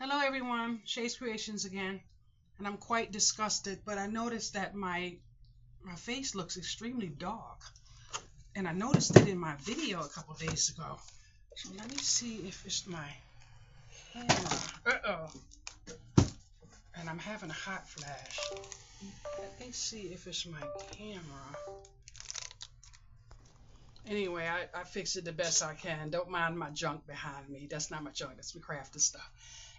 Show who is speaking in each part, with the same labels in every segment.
Speaker 1: Hello everyone, Shay's Creations again, and I'm quite disgusted, but I noticed that my face looks extremely dark, and I noticed it in my video a couple days ago. So let me see if it's my camera. And I'm having a hot flash. Let me see if it's my camera. Anyway, I fixed it the best I can. Don't mind my junk behind me. That's not my junk, that's my crafted stuff.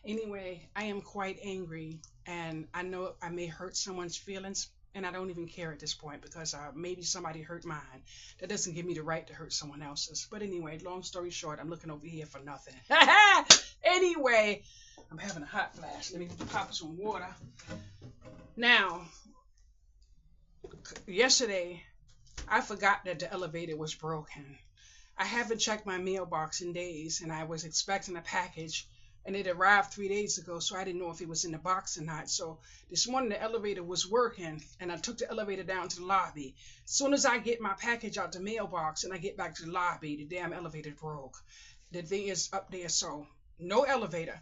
Speaker 1: Anyway, I am quite angry, and I know I may hurt someone's feelings, and I don't even care at this point because maybe somebody hurt mine. That doesn't give me the right to hurt someone else's. But anyway, long story short, I'm looking over here for nothing. Anyway, I'm having a hot flash. Let me pop some water. Now, yesterday, I forgot that the elevator was broken. I haven't checked my mailbox in days, and I was expecting a package, and it arrived 3 days ago, so I didn't know if it was in the box or not. So this morning the elevator was working, and I took the elevator down to the lobby. As soon as I get my package out the mailbox and I get back to the lobby, the damn elevator broke. The thing is up there, so no elevator.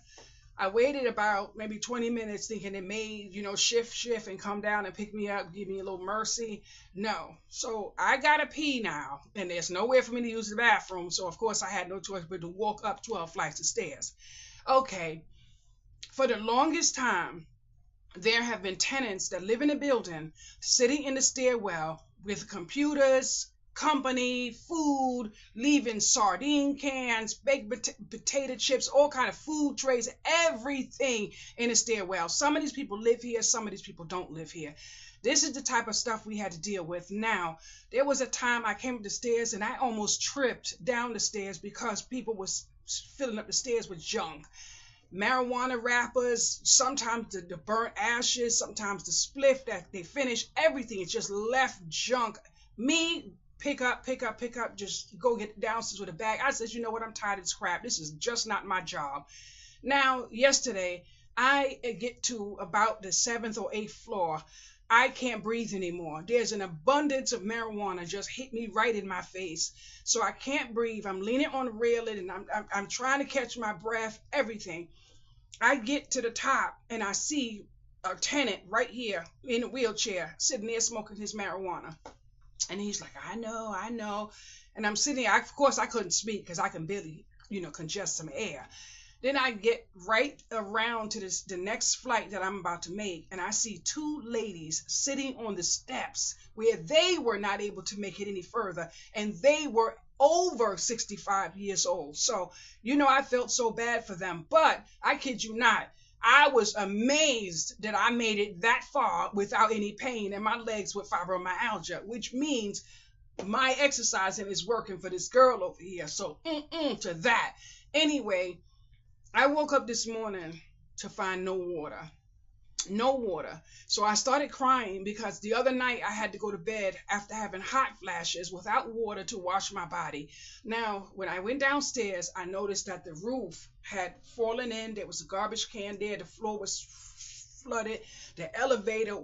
Speaker 1: I waited about maybe 20 minutes thinking it may, shift and come down and pick me up, give me a little mercy. No. So I gotta pee now, and there's nowhere for me to use the bathroom. So of course I had no choice but to walk up 12 flights of stairs. Okay. For the longest time, there have been tenants that live in a building sitting in the stairwell with computers, company, food, leaving sardine cans, baked potato chips, all kind of food trays, everything in the stairwell. Some of these people live here, some of these people don't live here. This is the type of stuff we had to deal with. Now, there was a time I came up the stairs and I almost tripped down the stairs because people was filling up the stairs with junk. Marijuana wrappers, sometimes the burnt ashes, sometimes the spliff that they finish, everything is just left junk. Me, pick up, just go get downstairs with a bag. I said, you know what, I'm tired of this crap. This is just not my job. Now, yesterday, I get to about the 7th or 8th floor. I can't breathe anymore. There's an abundance of marijuana just hit me right in my face. So I can't breathe. I'm leaning on the railing and I'm trying to catch my breath, everything. I get to the top and I see a tenant right here in a wheelchair sitting there smoking his marijuana. And he's like, I know. And I'm sitting there. Of course, I couldn't speak because I can barely, congest some air. Then I get right around to the next flight that I'm about to make, and I see two ladies sitting on the steps where they were not able to make it any further, and they were over 65 years old. So, I felt so bad for them. But I kid you not, I was amazed that I made it that far without any pain, and my legs with fibromyalgia, which means my exercising is working for this girl over here. So, to that. Anyway, I woke up this morning to find no water. No water. So I started crying because the other night I had to go to bed after having hot flashes without water to wash my body. Now, when I went downstairs, I noticed that the roof had fallen in. There was a garbage can there. The floor was flooded. The elevator,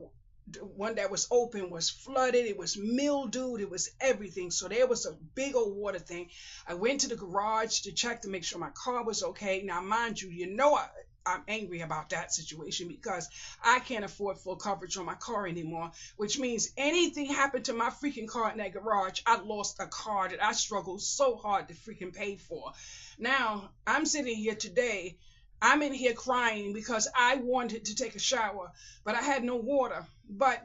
Speaker 1: the one that was open, was flooded. It was mildewed. It was everything. So there was a big old water thing. I went to the garage to check to make sure my car was okay. Now, mind you, I'm angry about that situation because I can't afford full coverage on my car anymore, which means anything happened to my freaking car in that garage, I lost a car that I struggled so hard to freaking pay for. Now, I'm sitting here today. I'm in here crying because I wanted to take a shower, but I had no water. But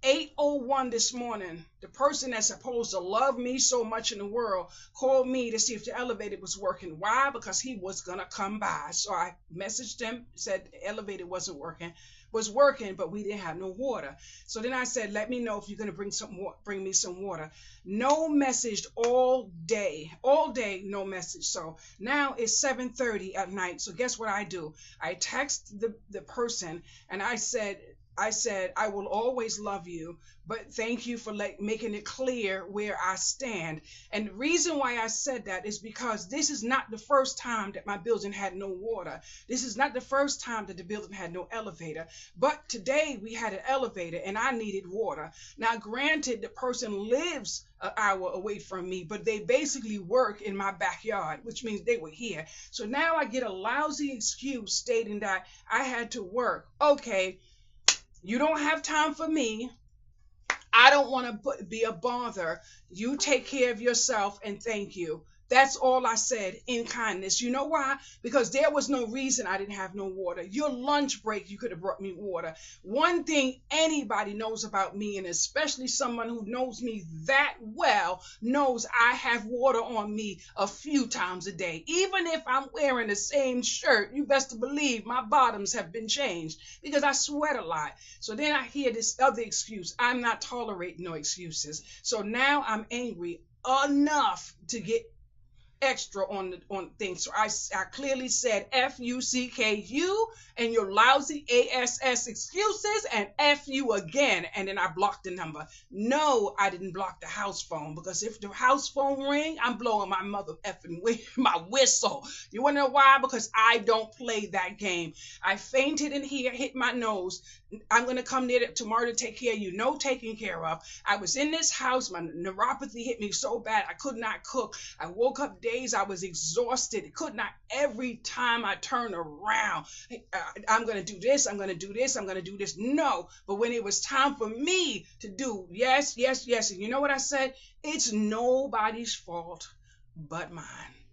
Speaker 1: 8:01 this morning, the person that's supposed to love me so much in the world called me to see if the elevator was working. Why? Because he was going to come by. So I messaged him, said the elevator wasn't working. Was working, but we didn't have no water. So then I said, let me know if you're going to bring me some water. No message all day, no message. So now it's 7:30 at night. So guess what I do? I text the person and I said, I said, I will always love you, but thank you for making it clear where I stand. And the reason why I said that is because this is not the first time that my building had no water. This is not the first time that the building had no elevator. But today we had an elevator and I needed water. Now, granted, the person lives an hour away from me, but they basically work in my backyard, which means they were here. So now I get a lousy excuse stating that I had to work. Okay, you don't have time for me. I don't want to be a bother. You take care of yourself and thank you. That's all I said in kindness. You know why? Because there was no reason I didn't have no water. Your lunch break, you could have brought me water. One thing anybody knows about me, and especially someone who knows me that well, knows I have water on me a few times a day. Even if I'm wearing the same shirt, you best believe my bottoms have been changed because I sweat a lot. So then I hear this other excuse. I'm not tolerating no excuses. So now I'm angry enough to get extra on things. So I clearly said F-U-C-K-U and your lousy ASS excuses and F you again. And then I blocked the number. No, I didn't block the house phone, because if the house phone ring, I'm blowing my mother effing my whistle. You want to know why? Because I don't play that game. I fainted in here, hit my nose. I'm going to come there tomorrow to take care of you. No taking care of. I was in this house. My neuropathy hit me so bad I could not cook. I woke up days I was exhausted. Could not. Every time I turn around, I'm going to do this. I'm going to do this. I'm going to do this. No. But when it was time for me to do yes, yes, yes. And you know what I said? It's nobody's fault but mine.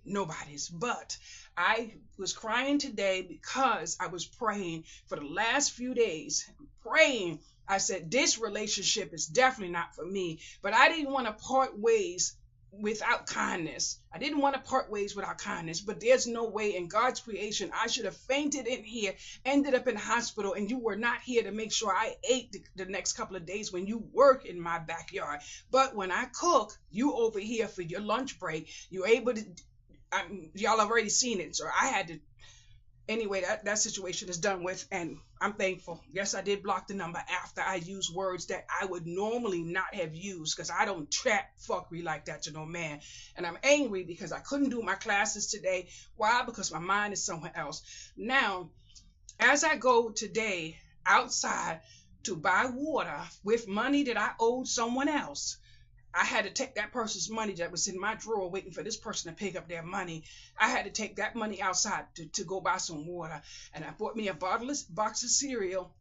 Speaker 1: Nobody's. But I was crying today because I was praying for the last few days. Praying. I said, this relationship is definitely not for me. But I didn't want to part ways without kindness. I didn't want to part ways without kindness, but there's no way in God's creation. I should have fainted in here, ended up in the hospital, and you were not here to make sure I ate the next couple of days when you work in my backyard. But when I cook, you over here for your lunch break, you're able to, y'all have already seen it. So I had to, anyway, that situation is done with, and I'm thankful. Yes, I did block the number after I used words that I would normally not have used, because I don't chat fuckery like that to no man. And I'm angry because I couldn't do my classes today. Why? Because my mind is somewhere else. Now, as I go today outside to buy water with money that I owed someone else, I had to take that person's money that was in my drawer waiting for this person to pick up their money. I had to take that money outside to go buy some water. And I bought me a box of cereal,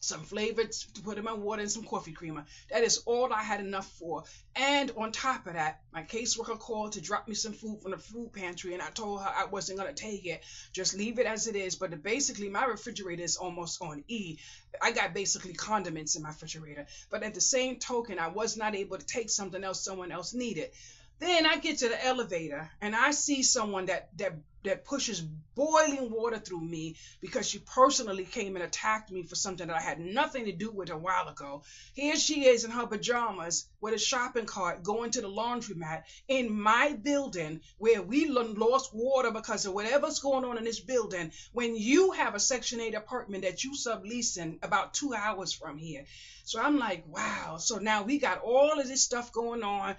Speaker 1: some flavored to put in my water, and some coffee creamer. That is all I had enough for. And on top of that, my caseworker called to drop me some food from the food pantry, and I told her I wasn't going to take it. Just leave it as it is. But basically, my refrigerator is almost on E. I got basically condiments in my refrigerator. But at the same token, I was not able to take something else someone else needed. Then I get to the elevator, and I see someone that pushes boiling water through me because she personally came and attacked me for something that I had nothing to do with a while ago. Here she is in her pajamas with a shopping cart going to the laundromat in my building where we lost water because of whatever's going on in this building, when you have a Section 8 apartment that you subleasing about 2 hours from here. So I'm like, wow. So now we got all of this stuff going on.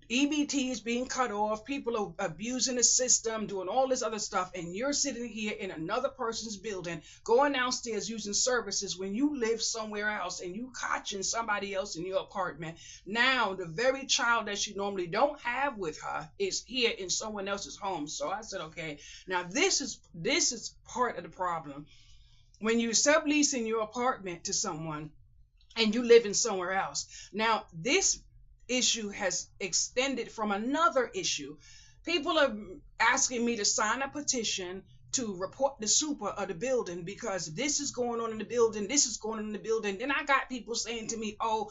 Speaker 1: EBT is being cut off. People are abusing the system, doing all this other stuff. And you're sitting here in another person's building, going downstairs using services when you live somewhere else, and you catching somebody else in your apartment. Now, the very child that she normally don't have with her is here in someone else's home. So I said, okay, now this is part of the problem. When you subleasing your apartment to someone and you live in somewhere else. Now, this issue has extended from another issue. People are asking me to sign a petition to report the super of the building because this is going on in the building, this is going on in the building. Then I got people saying to me, oh,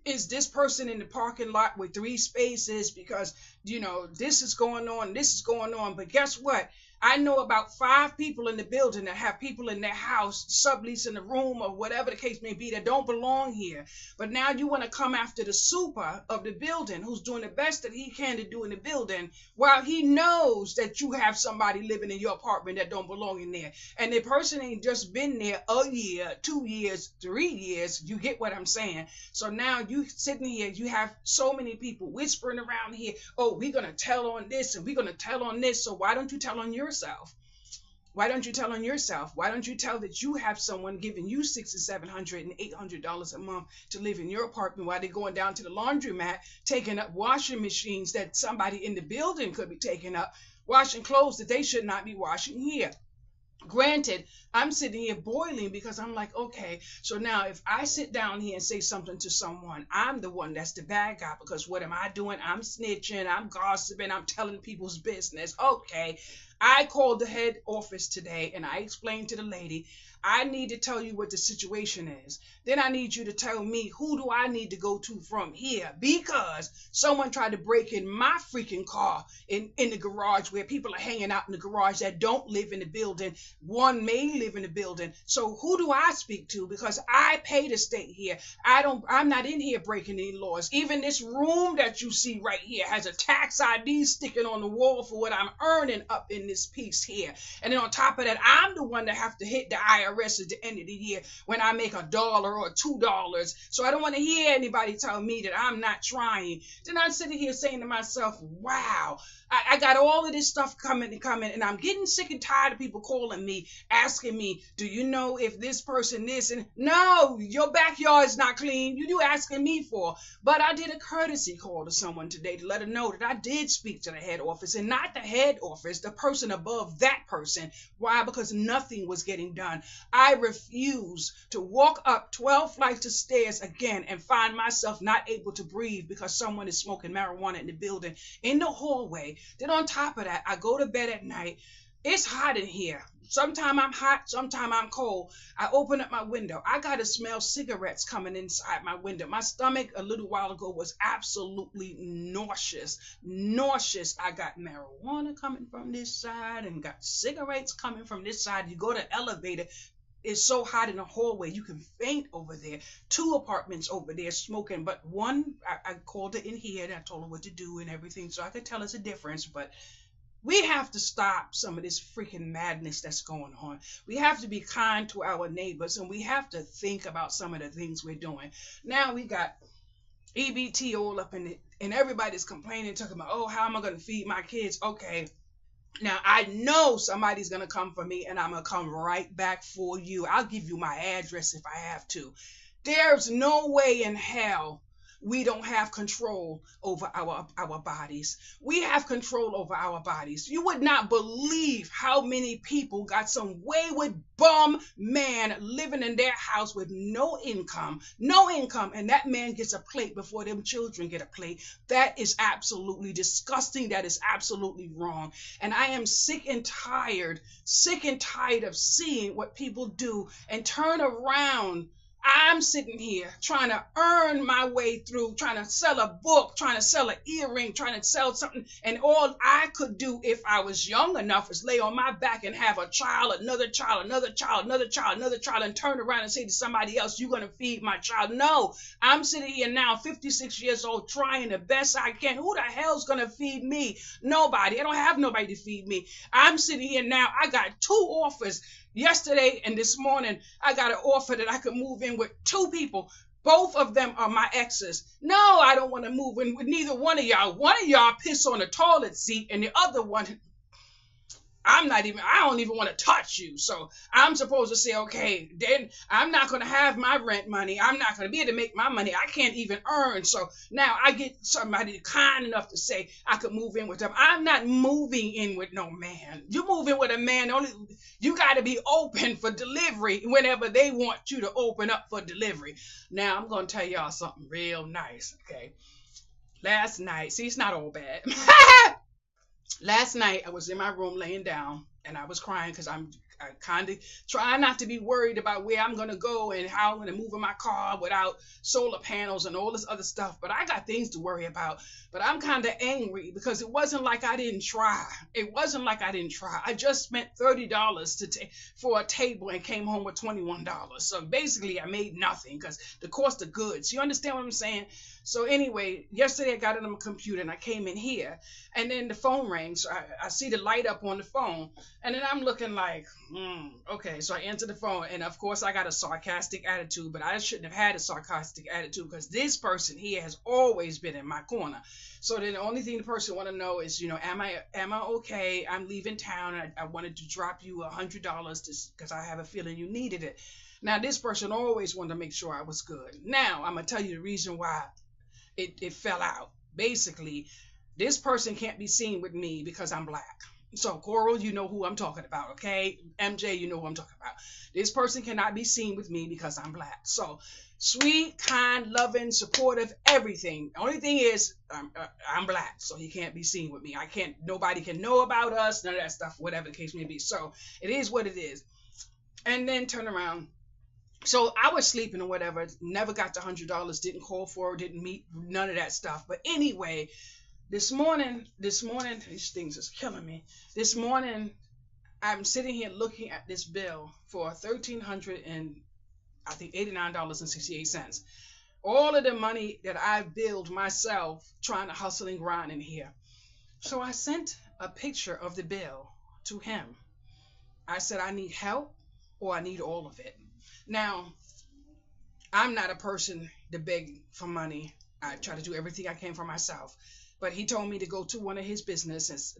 Speaker 1: is this person in the parking lot with 3 spaces because, you know, this is going on, this is going on. But guess what? I know about 5 people in the building that have people in their house subleasing a room or whatever the case may be that don't belong here. But now you want to come after the super of the building who's doing the best that he can to do in the building while he knows that you have somebody living in your apartment that don't belong in there. And the person ain't just been there a year, 2 years, 3 years. You get what I'm saying? So now you sitting here, you have so many people whispering around here, oh, we're going to tell on this and we're going to tell on this. So why don't you tell on yourself? Why don't you tell on yourself? Why don't you tell that you have someone giving you $600 and $700 and $800 a month to live in your apartment while they're going down to the laundromat, taking up washing machines that somebody in the building could be taking up, washing clothes that they should not be washing here? Granted, I'm sitting here boiling because I'm like, okay, so now if I sit down here and say something to someone, I'm the one that's the bad guy because what am I doing? I'm snitching, I'm gossiping, I'm telling people's business. Okay, I called the head office today and I explained to the lady, I need to tell you what the situation is. Then I need you to tell me who do I need to go to from here because someone tried to break in my freaking car in the garage where people are hanging out in the garage that don't live in the building. One may live in the building. So who do I speak to? Because I pay to stay here. I'm not in here breaking any laws. Even this room that you see right here has a tax ID sticking on the wall for what I'm earning up in this piece here. And then on top of that, I'm the one that have to hit the IRS at the end of the year when I make $1 or $2. So I don't want to hear anybody tell me that I'm not trying. Then I'm sitting here saying to myself, wow, I got all of this stuff coming, and I'm getting sick and tired of people calling me, asking me, do you know if this person this? And no, your backyard is not clean. You asking me for. But I did a courtesy call to someone today to let her know that I did speak to the head office, and not the head office, the person above that person. Why? Because nothing was getting done. I refuse to walk up 12 flights of stairs again and find myself not able to breathe because someone is smoking marijuana in the building, in the hallway. Then on top of that, I go to bed at night. It's hot in here. Sometimes I'm hot, sometimes I'm cold. I open up my window. I got to smell cigarettes coming inside my window. My stomach a little while ago was absolutely nauseous. Nauseous. I got marijuana coming from this side and got cigarettes coming from this side. You go to the elevator. It's so hot in the hallway, you can faint over there. 2 apartments over there smoking, but one, I called her in here and I told her what to do and everything, so I could tell us a difference. But we have to stop some of this freaking madness that's going on. We have to be kind to our neighbors, and we have to think about some of the things we're doing. Now we got EBT all up in it, and everybody's complaining, talking about, oh, how am I going to feed my kids? Okay. Now, I know somebody's going to come for me, and I'm going to come right back for you. I'll give you my address if I have to. There's no way in hell we don't have control over our bodies. We have control over our bodies. You would not believe how many people got some wayward bum man living in their house with no income, and that man gets a plate before them children get a plate. That is absolutely disgusting. That is absolutely wrong. And I am sick and tired of seeing what people do and turn around. I'm sitting here trying to earn my way through, trying to sell a book, trying to sell an earring, trying to sell something. And all I could do if I was young enough is lay on my back and have a child, another child, another child, another child, another child, and turn around and say to somebody else, you're going to feed my child. No, I'm sitting here now, 56 years old, trying the best I can. Who the hell's going to feed me? Nobody. I don't have nobody to feed me. I'm sitting here now. I got 2 offers. Yesterday and this morning, I got an offer that I could move in with 2 people. Both of them are my exes. No, I don't want to move in with neither one of y'all. One of y'all piss on the toilet seat, and the other one, I don't even want to touch you. So I'm supposed to say, okay, then I'm not going to have my rent money. I'm not going to be able to make my money. I can't even earn. So now I get somebody kind enough to say I could move in with them. I'm not moving in with no man. You move in with a man, only you got to be open for delivery whenever they want you to open up for delivery. Now I'm going to tell y'all something real nice, okay? Last night, see, it's not all bad. Last night, I was in my room laying down, and I was crying because I kind of try not to be worried about where I'm going to go and how I'm going to move in my car without solar panels and all this other stuff. But I got things to worry about. But I'm kind of angry because it wasn't like I didn't try. It wasn't like I didn't try. I just spent $30 for a table and came home with $21. So basically, I made nothing because the cost of goods. You understand what I'm saying? So anyway, yesterday I got it on my computer and I came in here and then the phone rings. So I see the light up on the phone and then I'm looking like, okay. So I answer the phone and of course I got a sarcastic attitude, but I shouldn't have had a sarcastic attitude because this person here has always been in my corner. So then the only thing the person want to know is, am I okay? I'm leaving town. I wanted to drop you $100 because I have a feeling you needed it. Now this person always wanted to make sure I was good. Now I'm gonna tell you the reason why it fell out. Basically, this person can't be seen with me because I'm black. So Coral, you know who I'm talking about, okay? MJ, you know who I'm talking about. This person cannot be seen with me because I'm black. So sweet, kind, loving, supportive, everything. The only thing is I'm black, so he can't be seen with me. Nobody can know about us, none of that stuff, whatever the case may be. So it is what it is. And then turn around. So I was sleeping or whatever, never got the $100, didn't call for it, didn't meet, none of that stuff. But anyway, this morning, these things is killing me. This morning, I'm sitting here looking at this bill for $1,389.68. All of the money that I billed myself trying to hustle and grind in here. So I sent a picture of the bill to him. I said, I need help or I need all of it. Now, I'm not a person to beg for money. I try to do everything I can for myself. But he told me to go to one of his businesses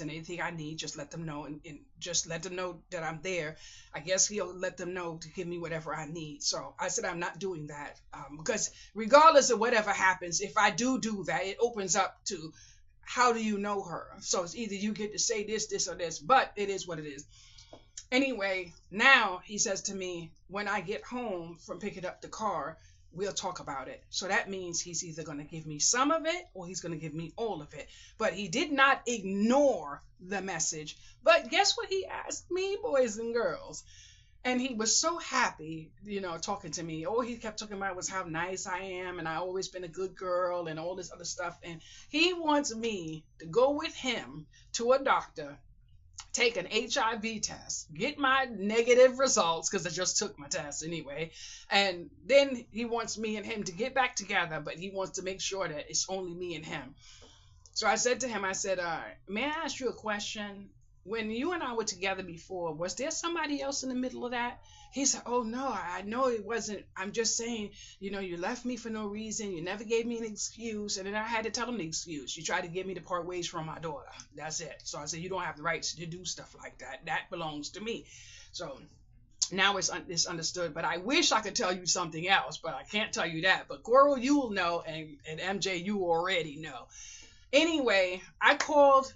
Speaker 1: and anything I need, just let them know and just let them know that I'm there. I guess he'll let them know to give me whatever I need. So I said I'm not doing that because regardless of whatever happens, if I do that, it opens up to how do you know her? So it's either you get to say this, or this, but it is what it is. Anyway, now he says to me, when I get home from picking up the car, we'll talk about it. So that means he's either going to give me some of it or he's going to give me all of it. But he did not ignore the message. But guess what he asked me, boys and girls? And he was so happy, talking to me. All he kept talking about was how nice I am and I always been a good girl and all this other stuff. And he wants me to go with him to a doctor, take an HIV test, get my negative results because I just took my test anyway, and then he wants me and him to get back together, but he wants to make sure that it's only me and him. So I said to him, may I ask you a question? When you and I were together before, was there somebody else in the middle of that? He said, oh, no, I know it wasn't. I'm just saying, you left me for no reason. You never gave me an excuse. And then I had to tell him the excuse. You tried to get me to part ways from my daughter. That's it. So I said, you don't have the rights to do stuff like that. That belongs to me. So now it's understood. But I wish I could tell you something else, but I can't tell you that. But Coral, you will know. And MJ, you already know. Anyway, I called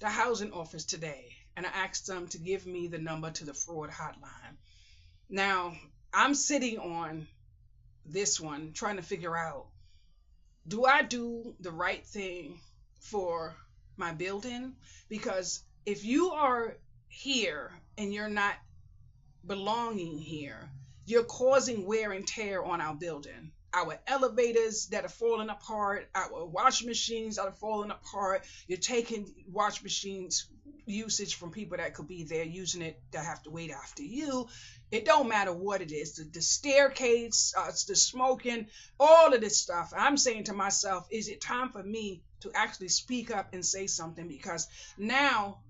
Speaker 1: the housing office today and I asked them to give me the number to the fraud hotline. Now, I'm sitting on this one trying to figure out, do I do the right thing for my building? Because if you are here and you're not belonging here, you're causing wear and tear on our building. Our elevators that are falling apart, our washing machines that are falling apart. You're taking wash machines usage from people that could be there using it that have to wait after you. It don't matter what it is. The staircase, the smoking, all of this stuff. I'm saying to myself, is it time for me to actually speak up and say something? Because now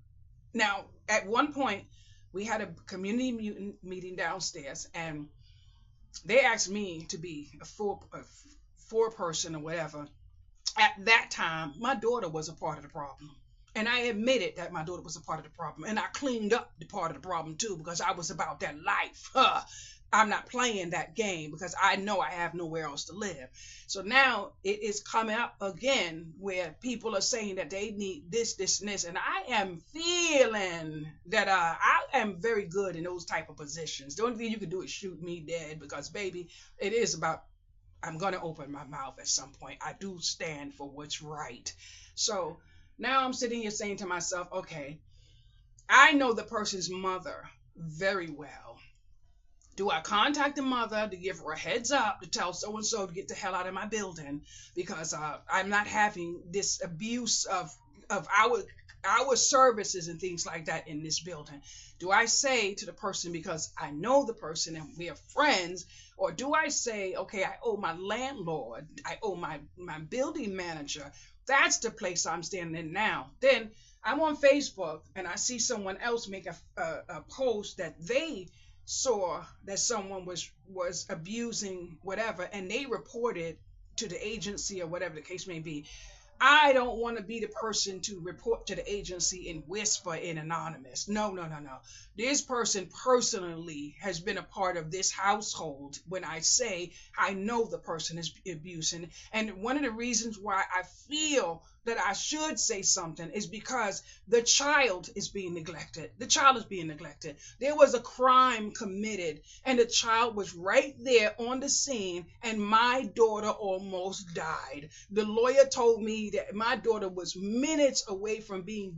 Speaker 1: at one point we had a community meeting downstairs and they asked me to be a four person or whatever. At that time, my daughter was a part of the problem. And I admitted that my daughter was a part of the problem. And I cleaned up the part of the problem too, because I was about that life. I'm not playing that game because I know I have nowhere else to live. So now it is coming up again where people are saying that they need this, and this. And I am feeling that I am very good in those type of positions. The only thing you can do is shoot me dead because, baby, it is about, I'm going to open my mouth at some point. I do stand for what's right. So now I'm sitting here saying to myself, okay, I know the person's mother very well. Do I contact the mother to give her a heads up to tell so and so to get the hell out of my building because I'm not having this abuse of our services and things like that in this building? Do I say to the person because I know the person and we are friends, or do I say, okay, I owe my landlord, I owe my building manager. That's the place I'm standing in now. Then I'm on Facebook and I see someone else make a post that they saw that someone was abusing whatever, and they reported to the agency or whatever the case may be. I don't want to be the person to report to the agency and whisper in anonymous. No, no, no, no. This person personally has been a part of this household. When I say I know the person is abusing, and one of the reasons why I feel that I should say something is because the child is being neglected. The child is being neglected. There was a crime committed and the child was right there on the scene, and my daughter almost died. The lawyer told me that my daughter was minutes away from being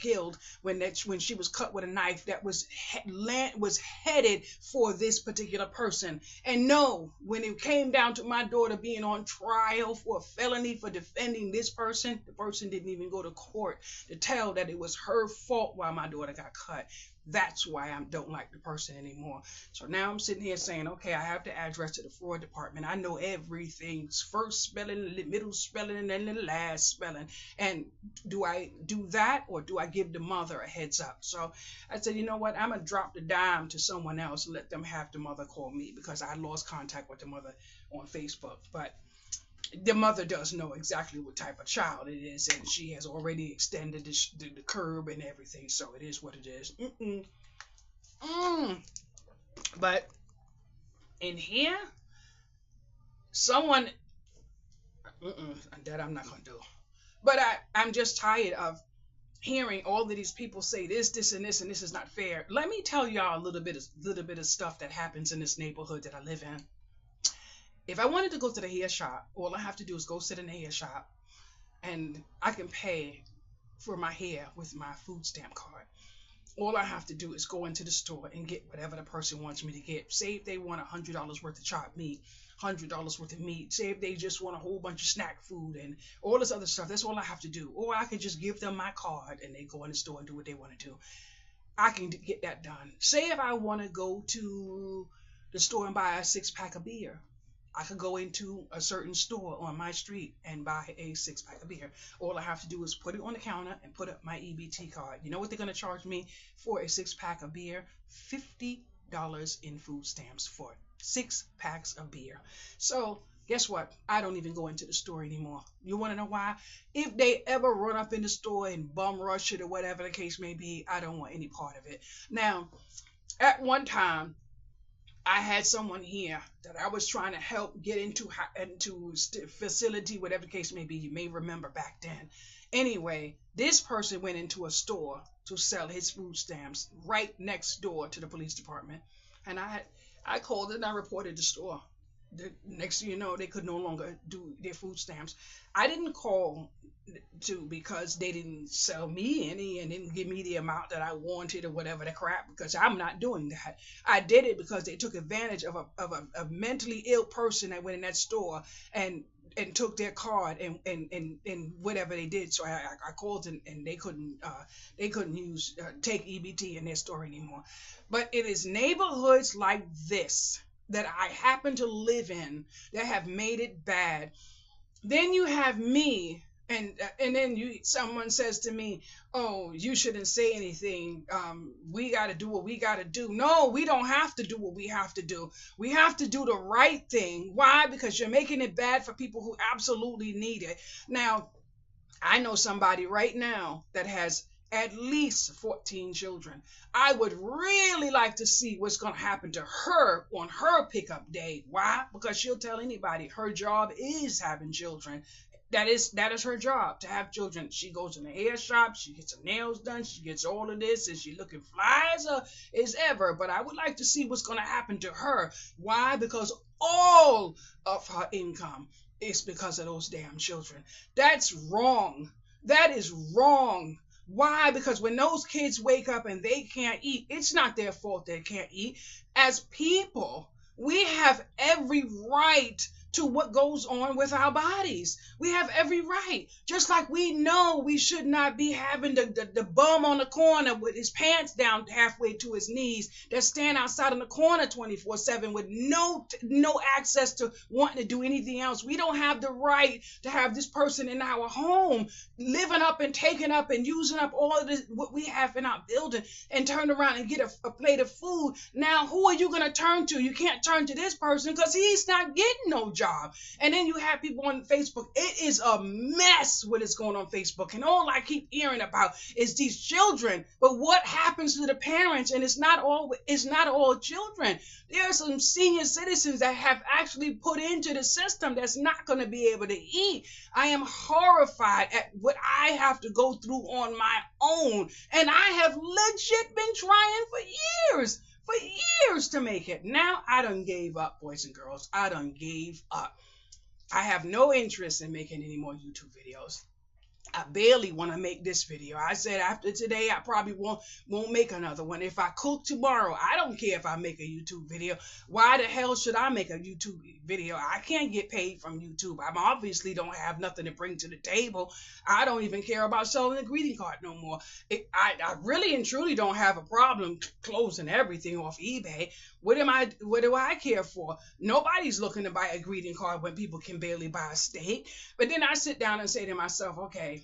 Speaker 1: killed when she was cut with a knife that was headed for this particular person. And no, when it came down to my daughter being on trial for a felony for defending this person, the person didn't even go to court to tell that it was her fault why my daughter got cut. That's why I don't like the person anymore. So now I'm sitting here saying, okay, I have the address to the fraud department. I know everything's first spelling, middle spelling, and then the last spelling. And do I do that, or do I give the mother a heads up? So I said, you know what? I'm going to drop the dime to someone else and let them have the mother call me, because I lost contact with the mother on Facebook. But the mother does know exactly what type of child it is, and she has already extended the curb and everything, so it is what it is. But in here, someone, that I'm not going to do. But I'm just tired of hearing all of these people say this, and this, and this is not fair. Let me tell y'all a little bit of stuff that happens in this neighborhood that I live in. If I wanted to go to the hair shop, all I have to do is go sit in the hair shop, and I can pay for my hair with my food stamp card. All I have to do is go into the store and get whatever the person wants me to get. Say if they want $100 worth of chopped meat, $100 worth of meat. Say if they just want a whole bunch of snack food and all this other stuff. That's all I have to do. Or I can just give them my card and they go in the store and do what they want to do. I can get that done. Say if I want to go to the store and buy a 6-pack of beer, I could go into a certain store on my street and buy a 6-pack of beer. All I have to do is put it on the counter and put up my EBT card. You know what they're going to charge me for a 6-pack of beer? $50 in food stamps for 6 packs of beer. So guess what? I don't even go into the store anymore. You want to know why? If they ever run up in the store and bum rush it or whatever the case may be, I don't want any part of it. Now, at one time, I had someone here that I was trying to help get into facility, whatever the case may be. You may remember back then. Anyway, this person went into a store to sell his food stamps right next door to the police department. And I called and I reported the store. The next thing you know, they could no longer do their food stamps. I didn't call because they didn't sell me any and didn't give me the amount that I wanted or whatever the crap, because I'm not doing that. I did it because they took advantage of a mentally ill person that went in that store and took their card and whatever they did. So I called and they couldn't take EBT in their store anymore. But it is neighborhoods like this that I happen to live in that have made it bad. Then you have me, and then someone says to me, "Oh, you shouldn't say anything. We got to do what we got to do." No, we don't have to do what we have to do. We have to do the right thing. Why? Because you're making it bad for people who absolutely need it. Now, I know somebody right now that has at least 14 children. I would really like to see what's going to happen to her on her pickup day. Why? Because she'll tell anybody her job is having children. That is her job, to have children. She goes in the hair shop, she gets her nails done, she gets all of this, and she looking fly as ever. But I would like to see what's going to happen to her. Why? Because all of her income is because of those damn children. That's wrong. That is wrong. Why? Because when those kids wake up and they can't eat, it's not their fault they can't eat. As people, we have every right to what goes on with our bodies. We have every right. Just like we know we should not be having the bum on the corner with his pants down halfway to his knees that stand outside in the corner 24/7 with no access to wanting to do anything else. We don't have the right to have this person in our home living up and taking up and using up all of this what we have in our building and turn around and get a plate of food. Now who are you going to turn to? You can't turn to this person because he's not getting no job. And then you have people on Facebook. It is a mess what is going on Facebook, and all I keep hearing about is these children. But what happens to the parents? And it's not all children. There are some senior citizens that have actually put into the system that's not going to be able to eat. I am horrified at what I have to go through on my own, and I have legit been trying for years to make it. Now I done gave up, boys and girls. I done gave up. I have no interest in making any more YouTube videos. I barely want to make this video. I said after today, I probably won't make another one. If I cook tomorrow, I don't care if I make a YouTube video. Why the hell should I make a YouTube video? I can't get paid from YouTube. I obviously don't have nothing to bring to the table. I don't even care about selling a greeting card no more. I really and truly don't have a problem closing everything off eBay. What do I care for? Nobody's looking to buy a greeting card when people can barely buy a steak. But then I sit down and say to myself, okay,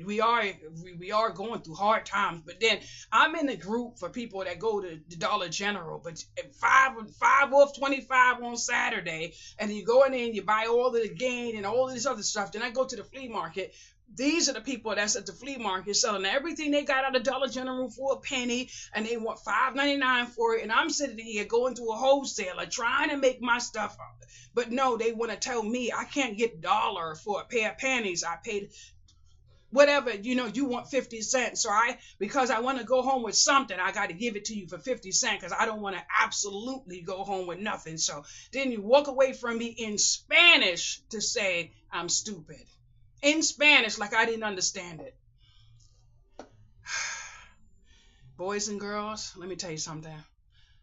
Speaker 1: we are going through hard times, but then I'm in a group for people that go to the Dollar General, but 5 off 25 on Saturday, and you go in there and you buy all of the gain and all of this other stuff. Then I go to the flea market. These are the people that's at the flea market selling everything they got out of Dollar General for a penny, and they want $5.99 for it. And I'm sitting here going to a wholesaler trying to make my stuff up. But no, they want to tell me I can't get $1 for a pair of panties. I paid whatever, you want 50 cents. So because I want to go home with something, I got to give it to you for 50 cents because I don't want to absolutely go home with nothing. So then you walk away from me in Spanish to say I'm stupid. In Spanish, like I didn't understand it. Boys and girls, let me tell you something.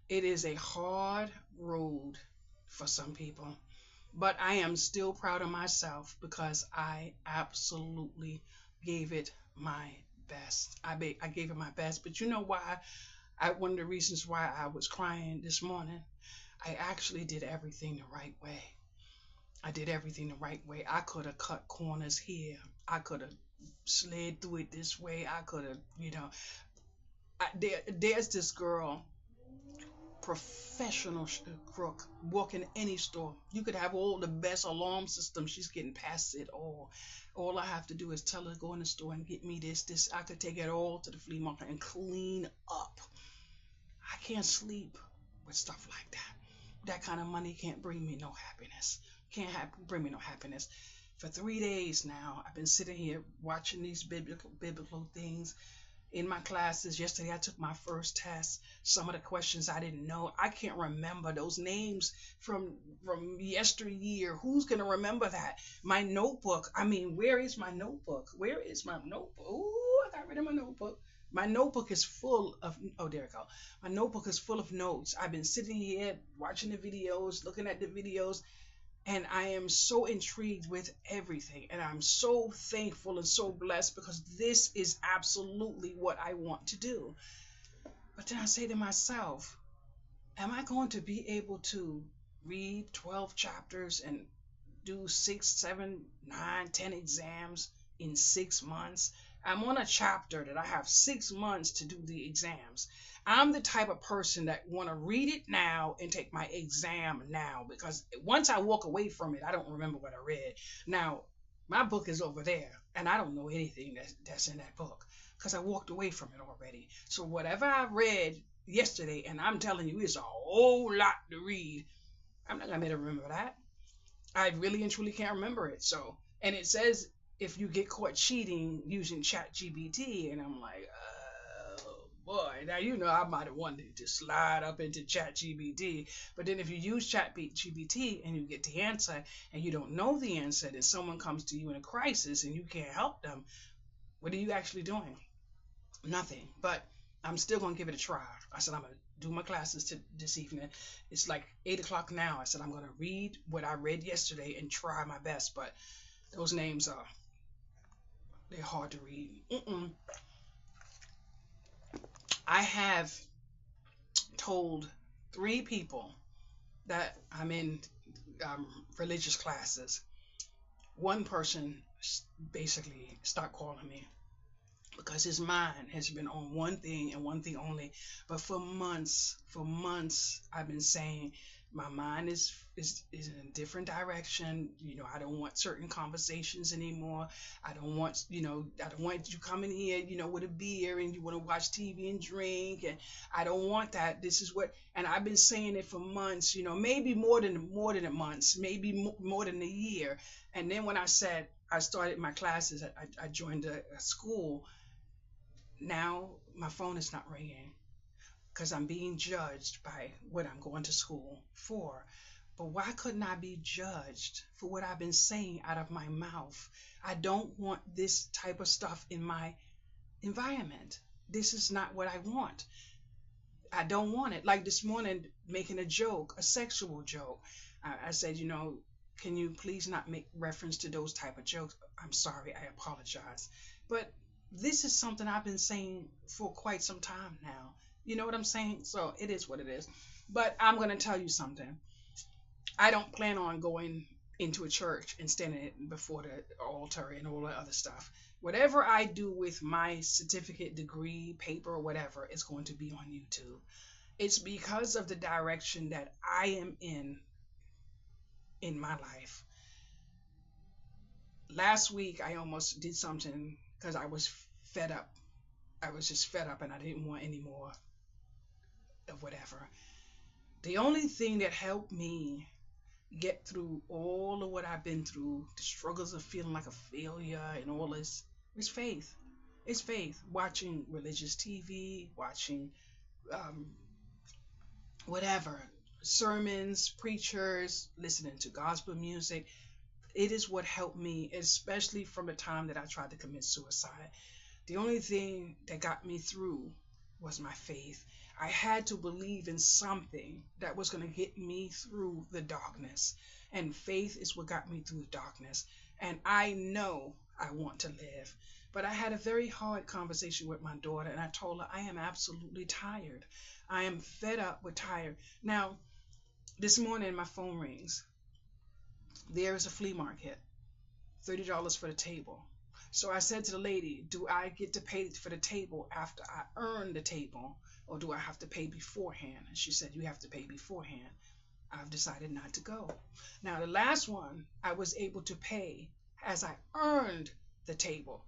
Speaker 1: It is a hard road for some people, but I am still proud of myself because I absolutely gave it my best. I gave it my best, but you know why? One of the reasons why I was crying this morning, I actually did everything the right way. I did everything the right way. I could have cut corners here. I could have slid through it this way. I could have, there's this girl, professional crook, walk in any store. You could have all the best alarm system. She's getting past it all. All I have to do is tell her to go in the store and get me this. I could take it all to the flea market and clean up. I can't sleep with stuff like that. That kind of money can't bring me no happiness. Bring me no happiness. For 3 days now, I've been sitting here watching these biblical things in my classes. Yesterday, I took my first test. Some of the questions I didn't know. I can't remember those names from yesteryear. Who's going to remember that? My notebook. Where is my notebook? Where is my notebook? Ooh, I got rid of my notebook. My notebook is full of, there we go. My notebook is full of notes. I've been sitting here watching the videos, looking at the videos, and I am so intrigued with everything. And I'm so thankful and so blessed because this is absolutely what I want to do. But then I say to myself, am I going to be able to read 12 chapters and do 6, 7, 9, 10 exams in 6 months? I'm on a chapter that I have 6 months to do the exams. I'm the type of person that want to read it now and take my exam now, because once I walk away from it, I don't remember what I read. Now, my book is over there, and I don't know anything that's in that book because I walked away from it already. So whatever I read yesterday, and I'm telling you, it's a whole lot to read, I'm not going to be able to remember that. I really and truly can't remember it. So, and it says if you get caught cheating using ChatGPT, and I'm like, boy, now I might have wanted to slide up into ChatGPT, but then if you use ChatGPT and you get the answer and you don't know the answer, then someone comes to you in a crisis and you can't help them, what are you actually doing? Nothing. But I'm still gonna give it a try. I said I'm gonna do my classes this evening. It's like 8 o'clock now. I said I'm gonna read what I read yesterday and try my best. But those names are they're hard to read. I have told 3 people that I'm in um, religious classes. One person basically stopped calling me because his mind has been on one thing and one thing only. But for months, I've been saying my mind is in a different direction. I don't want certain conversations anymore. I don't want you coming here, with a beer and you want to watch TV and drink, and I don't want that. This is what, and I've been saying it for months. Maybe more than a month, maybe more than a year. And then when I said I started my classes, I joined a school. Now my phone is not ringing because I'm being judged by what I'm going to school for. But why couldn't I be judged for what I've been saying out of my mouth? I don't want this type of stuff in my environment. This is not what I want. I don't want it. Like this morning, making a joke, a sexual joke. I said, can you please not make reference to those type of jokes? I'm sorry, I apologize. But this is something I've been saying for quite some time now. You know what I'm saying? So it is what it is. But I'm going to tell you something. I don't plan on going into a church and standing before the altar and all that other stuff. Whatever I do with my certificate, degree, paper, or whatever, is going to be on YouTube. It's because of the direction that I am in my life. Last week, I almost did something because I was fed up. I was just fed up and I didn't want any more of whatever. The only thing that helped me get through all of what I've been through, the struggles of feeling like a failure and all this, is faith. It's faith. Watching religious TV, watching um, whatever, sermons, preachers, listening to gospel music. It is what helped me, especially from the time that I tried to commit suicide. The only thing that got me through was my faith. I had to believe in something that was going to get me through the darkness. And faith is what got me through the darkness. And I know I want to live. But I had a very hard conversation with my daughter, and I told her I am absolutely tired. I am fed up with tired. Now, this morning my phone rings. There is a flea market, $30 for the table. So I said to the lady, do I get to pay for the table after I earn the table, or do I have to pay beforehand? And she said, you have to pay beforehand. I've decided not to go. Now, the last one, I was able to pay as I earned the table,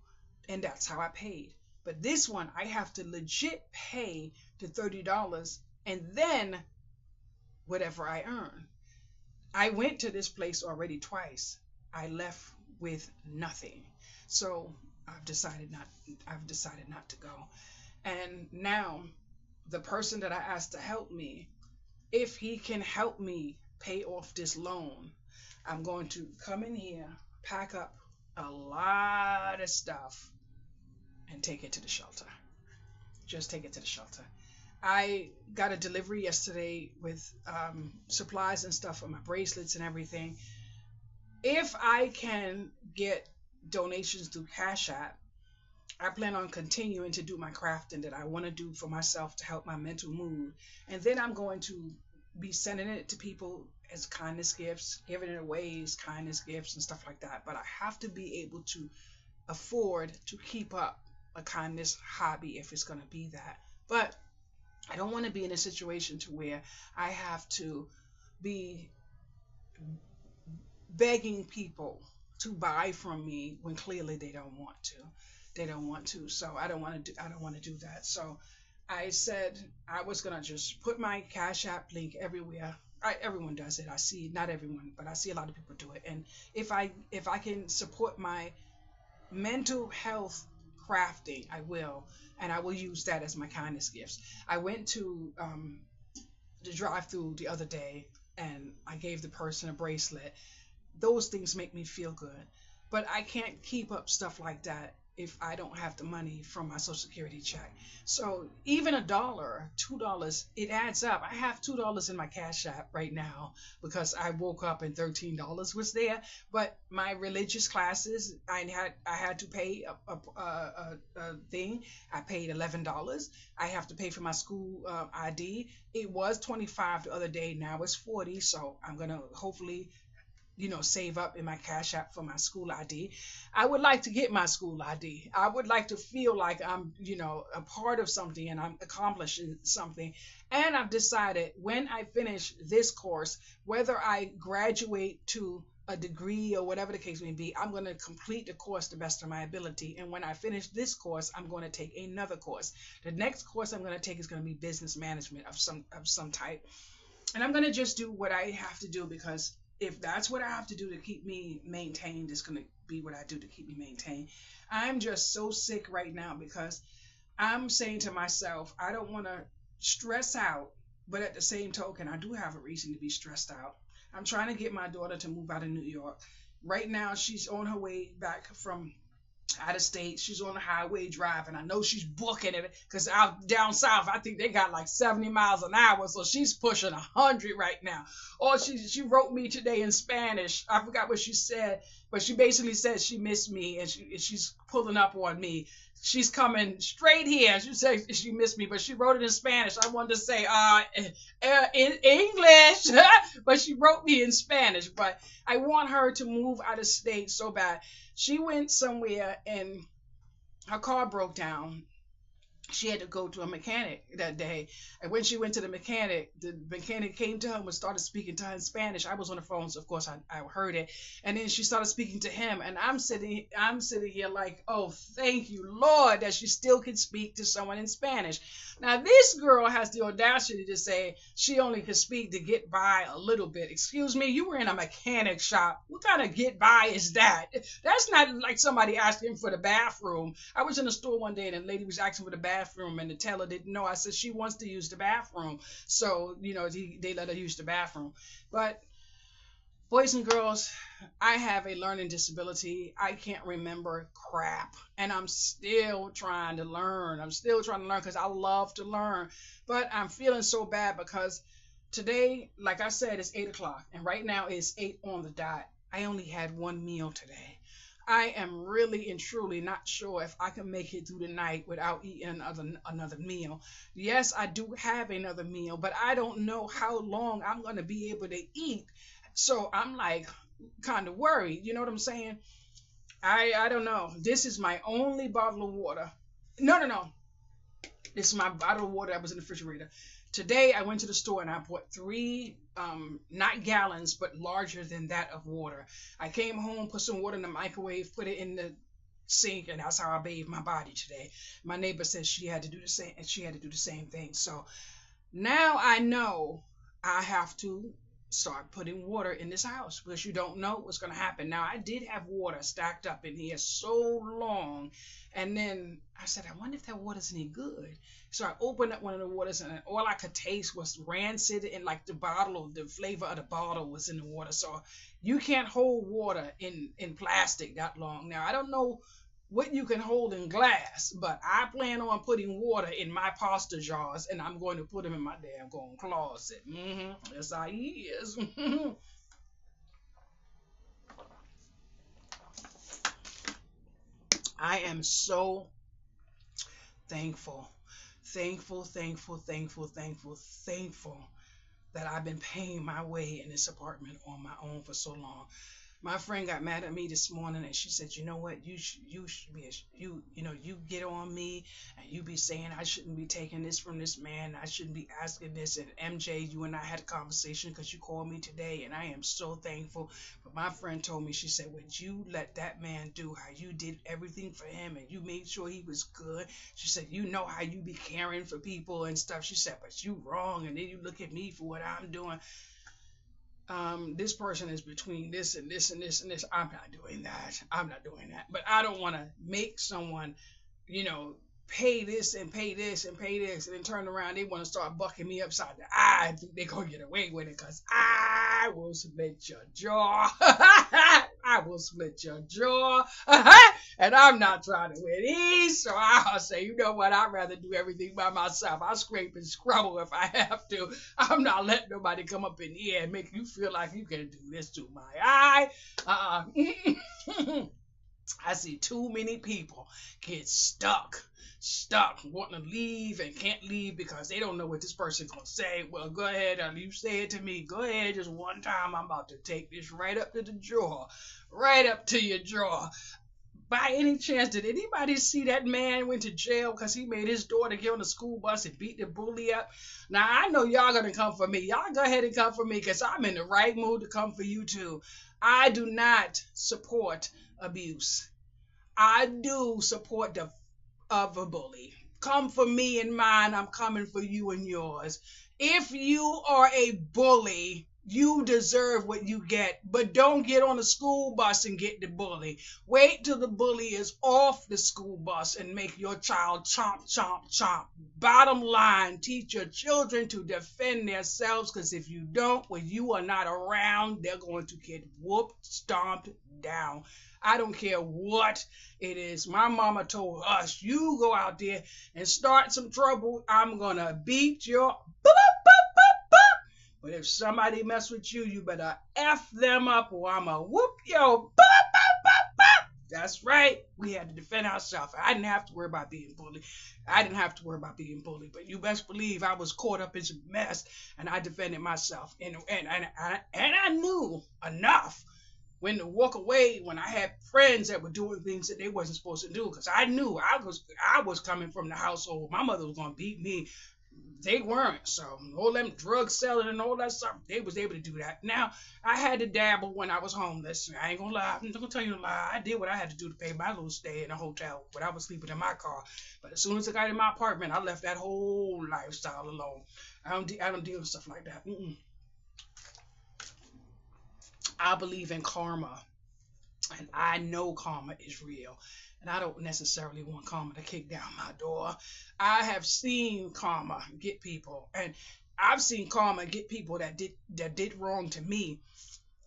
Speaker 1: and that's how I paid. But this one, I have to legit pay the $30 and then whatever I earn. I went to this place already twice. I left with nothing. So I've decided not to go. And now the person that I asked to help me, if he can help me pay off this loan, I'm going to come in here, pack up a lot of stuff, and take it to the shelter. Just take it to the shelter. I got a delivery yesterday with supplies and stuff for my bracelets and everything. If I can get donations through Cash App, I plan on continuing to do my crafting that I want to do for myself to help my mental mood. And then I'm going to be sending it to people as kindness gifts, giving it away as kindness gifts and stuff like that. But I have to be able to afford to keep up a kindness hobby if it's going to be that. But I don't want to be in a situation to where I have to be begging people to buy from me when clearly they don't want to. They don't want to. So I don't want to do that. So I said I was gonna just put my Cash App link everywhere. Everyone does it. I see, not everyone, but I see a lot of people do it. And if I can support my mental health crafting, I will, and I will use that as my kindness gifts. I went to the drive-through the other day, and I gave the person a bracelet. Those things make me feel good, but I can't keep up stuff like that if I don't have the money from my Social Security check. So even $1, $2, it adds up. I have $2 in my Cash App right now because I woke up and $13 was there. But my religious classes, I had to pay a thing. I paid $11. I have to pay for my school ID. It was 25 the other day. Now it's 40. So I'm gonna hopefully save up in my Cash App for my school ID. I would like to get my school ID. I would like to feel like I'm, a part of something and I'm accomplishing something. And I've decided when I finish this course, whether I graduate to a degree or whatever the case may be, I'm going to complete the course to the best of my ability. And when I finish this course, I'm going to take another course. The next course I'm going to take is going to be business management of some type. And I'm going to just do what I have to do, because if that's what I have to do to keep me maintained, it's going to be what I do to keep me maintained. I'm just so sick right now because I'm saying to myself, I don't want to stress out, but at the same token, I do have a reason to be stressed out. I'm trying to get my daughter to move out of New York. Right now, she's on her way back from out of state. She's on the highway driving. I know she's booking it because out down south, I think they got like 70 miles an hour. So she's pushing 100 right now. Or she wrote me today in Spanish. I forgot what she said, but she basically said she missed me and she's pulling up on me. She's coming straight here. She said she missed me, but she wrote it in Spanish. I wanted to say in English, but she wrote me in Spanish. But I want her to move out of state so bad. She went somewhere and her car broke down. She had to go to a mechanic that day. And when she went to the mechanic came to her and started speaking to her in Spanish. I was on the phone, so of course I heard it. And then she started speaking to him. And I'm sitting here like, oh, thank you, Lord, that she still can speak to someone in Spanish. Now, this girl has the audacity to say she only could speak to get by a little bit. Excuse me, you were in a mechanic shop. What kind of get by is that? That's not like somebody asking for the bathroom. I was in a store one day and a lady was asking for the bathroom and the teller didn't know. I said she wants to use the bathroom. So, they let her use the bathroom. But boys and girls, I have a learning disability. I can't remember crap. And I'm still trying to learn. Because I love to learn. But I'm feeling so bad because today, like I said, it's 8 o'clock. And right now it's 8 on the dot. I only had one meal today. I am really and truly not sure if I can make it through the night without eating another meal. Yes, I do have another meal, but I don't know how long I'm going to be able to eat. So I'm like kind of worried. You know what I'm saying? I don't know. This is my only bottle of water. No. This is my bottle of water that was in the refrigerator. Today I went to the store and I bought 3, not gallons, but larger than that of water. I came home, put some water in the microwave, put it in the sink, and that's how I bathed my body today. My neighbor said she had to do the same, and she had to do the same thing. So now I know I have to start putting water in this house because you don't know what's going to happen. Now, I did have water stacked up in here so long, and then I said, I wonder if that water's any good. So I opened up one of the waters, and all I could taste was rancid, and like the flavor of the bottle was in the water. So you can't hold water in plastic that long. Now, I don't know what you can hold in glass, but I plan on putting water in my pasta jars, and I'm going to put them in my damn closet. Yes, I is. I am so thankful that I've been paying my way in this apartment on my own for so long. My friend got mad at me this morning and she said, you know what, you should be, you get on me and you be saying I shouldn't be taking this from this man. I shouldn't be asking this. And MJ, you and I had a conversation because you called me today and I am so thankful. But my friend told me, she said, would you let that man do how you did everything for him and you made sure he was good? She said, you know how you be caring for people and stuff. She said, but you wrong. And then you look at me for what I'm doing. This person is between this and this and this and this. I'm not doing that. But I don't want to make someone, pay this and pay this and pay this, and then turn around, they want to start bucking me upside the eye. I think they're going to get away with it because I will submit your jaw. I will split your jaw. And I'm not trying to win these. So I'll say, you know what? I'd rather do everything by myself. I'll scrape and scrabble if I have to. I'm not letting nobody come up in here and make you feel like you can do this to my eye. I see too many people get stuck wanting to leave and can't leave because they don't know what this person's gonna say. Well, go ahead, you say it to me. Go ahead, just one time. I'm about to take this right up to the jaw, right up to your jaw. By any chance, did anybody see that man went to jail because he made his daughter get on the school bus and beat the bully up? Now, I know y'all gonna come for me. Y'all go ahead and come for me because I'm in the right mood to come for you too. I do not support abuse. I do support the of a bully. Come for me and mine, I'm coming for you and yours. If you are a bully, you deserve what you get, but don't get on the school bus and get the bully. Wait till the bully is off the school bus and make your child chomp, chomp, chomp. Bottom line, teach your children to defend themselves, because if you don't, when you are not around, they're going to get whooped, stomped down. I don't care what it is. My mama told us, you go out there and start some trouble, I'm going to beat your... But if somebody mess with you, you better F them up or I'm going to whoop your... That's right. We had to defend ourselves. I didn't have to worry about being bullied. But you best believe I was caught up in some mess and I defended myself. And I knew enough when to walk away when I had friends that were doing things that they wasn't supposed to do, because I knew I was coming from the household. My mother was going to beat me. They weren't. So all them drug selling and all that stuff, they was able to do that. Now, I had to dabble when I was homeless. I ain't going to lie. I'm not going to tell you a lie. I did what I had to do to pay my little stay in a hotel when I was sleeping in my car. But as soon as I got in my apartment, I left that whole lifestyle alone. I don't deal with stuff like that. I believe in karma, and I know karma is real, and I don't necessarily want karma to kick down my door. I have seen karma get people, and I've seen karma get people that did wrong to me.